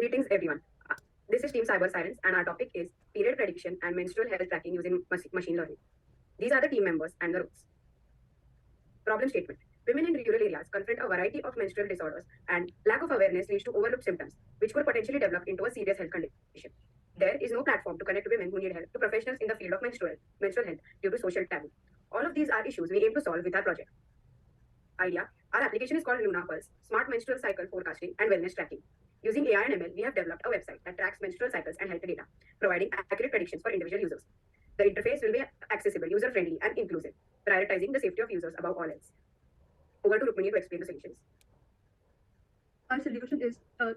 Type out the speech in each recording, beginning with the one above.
Greetings, everyone. This is Team Cyber Science, and our topic is period prediction and menstrual health tracking using machine learning. These are the team members and the roles. Problem statement. Women in rural areas confront a variety of menstrual disorders, and lack of awareness leads to overlooked symptoms, which could potentially develop into a serious health condition. There is no platform to connect women who need help to professionals in the field of menstrual health due to social taboo. All of these are issues we aim to solve with our project. Idea. Our application is called Luna Pulse, Smart Menstrual Cycle Forecasting and Wellness Tracking. Using AI and ML, we have developed a website that tracks menstrual cycles and health data, providing accurate predictions for individual users. The interface will be accessible, user-friendly, and inclusive, prioritizing the safety of users above all else. Over to Rukmini to explain the solutions. Our solution is a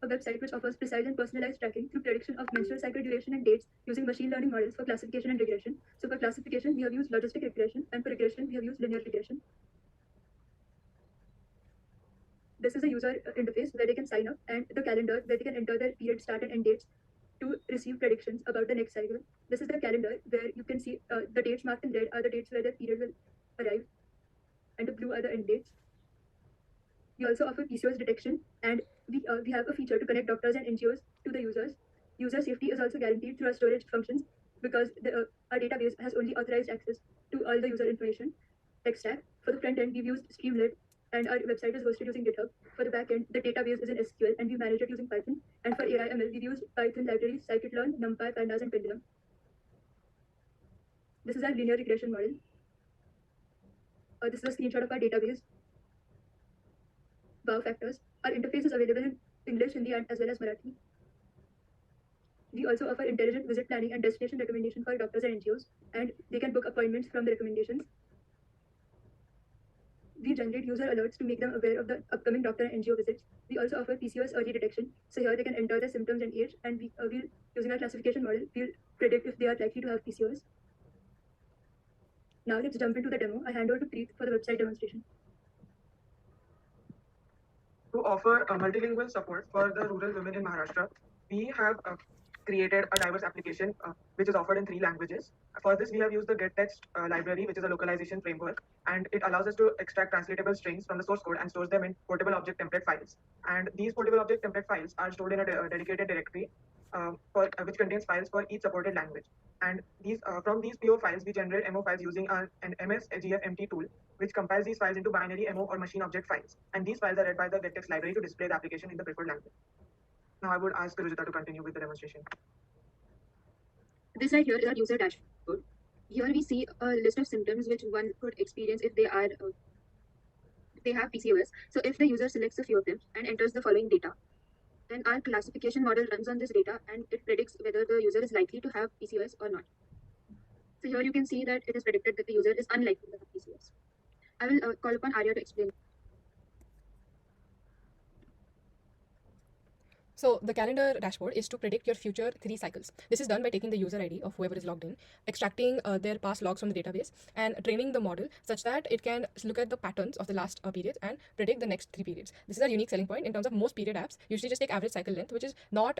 website which offers precise and personalized tracking through prediction of menstrual cycle duration and dates using machine learning models for classification and regression. So for classification, we have used logistic regression, and for regression, we have used linear regression. This is a user interface where they can sign up, and the calendar where they can enter their period start and end dates to receive predictions about the next cycle. This is the calendar where you can see the dates marked in red are the dates where their period will arrive, and the blue are the end dates. We also offer PCOS detection, and we have a feature to connect doctors and NGOs to the users. User safety is also guaranteed through our storage functions because our database has only authorized access to all the user information. Tech stack. For the front end, we've used Streamlit, and our website is hosted using GitHub. For the back end, the database is in SQL, and we manage it using Python. And for AI ML, we've used Python libraries, scikit-learn, NumPy, Pandas, and Pendulum. This is our linear regression model. This is a screenshot of our database. Wow factors. Our interface is available in English, Hindi, and as well as Marathi. We also offer intelligent visit planning and destination recommendation for doctors and NGOs, and they can book appointments from the recommendations. We generate user alerts to make them aware of the upcoming doctor and NGO visits. We also offer PCOS early detection, so here they can enter their symptoms and age, and we'll, using our classification model, we'll predict if they are likely to have PCOS. Now let's jump into the demo. I hand over to Preet for the website demonstration. To offer multilingual support for the rural women in Maharashtra, we have created a diverse application which is offered in 3 languages. For this, we have used the getText library, which is a localization framework, and it allows us to extract translatable strings from the source code and stores them in portable object template files. And these portable object template files are stored in a dedicated directory which contains files for each supported language. And from these PO files, we generate MO files using an MS-GFMT tool, which compiles these files into binary MO or machine object files. And these files are read by the getText library to display the application in the preferred language. Now I would ask Rujita to continue with the demonstration. This right here is our user dashboard. Here we see a list of symptoms which one could experience if they are they have PCOS. So if the user selects a few of them and enters the following data, then our classification model runs on this data and it predicts whether the user is likely to have PCOS or not. So here you can see that it is predicted that the user is unlikely to have PCOS. I will call upon Arya to explain. So the calendar dashboard is to predict your future 3 cycles. This is done by taking the user ID of whoever is logged in, extracting their past logs from the database, and training the model such that it can look at the patterns of the last periods and predict the next 3 periods. This is a unique selling point in terms of most period apps usually just take average cycle length, which is not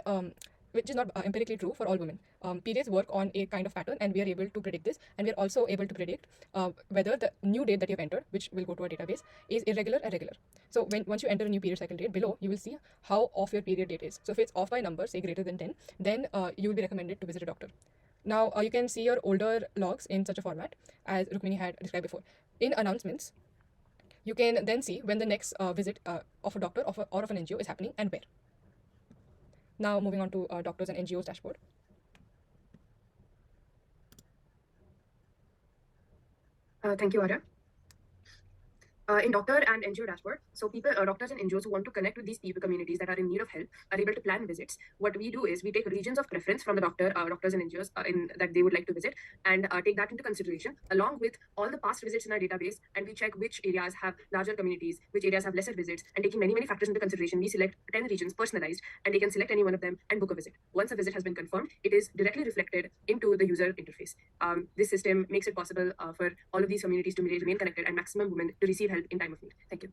empirically true for all women. Periods work on a kind of pattern, and we are able to predict this, and we are also able to predict whether the new date that you've entered, which will go to our database, is irregular or regular. So once you enter a new period cycle date, below you will see how off your period date is. So if it's off by number, say greater than 10, then you will be recommended to visit a doctor. Now you can see your older logs in such a format as Rukmini had described before. In announcements, you can then see when the next visit of a doctor or of an NGO is happening and where. Now moving on to doctors and NGOs dashboard. Thank you, Arya. In doctor and NGO dashboard, so doctors and NGOs who want to connect with these people communities that are in need of help are able to plan visits. What we do is we take regions of preference from the doctors and NGOs that they would like to visit, and take that into consideration along with all the past visits in our database, and we check which areas have larger communities, which areas have lesser visits, and taking many factors into consideration, we select 10 regions personalized, and they can select any one of them and book a visit. Once a visit has been confirmed, it is directly reflected into the user interface. This system makes it possible for all of these communities to remain connected and maximum women to receive help in time of need. Thank you.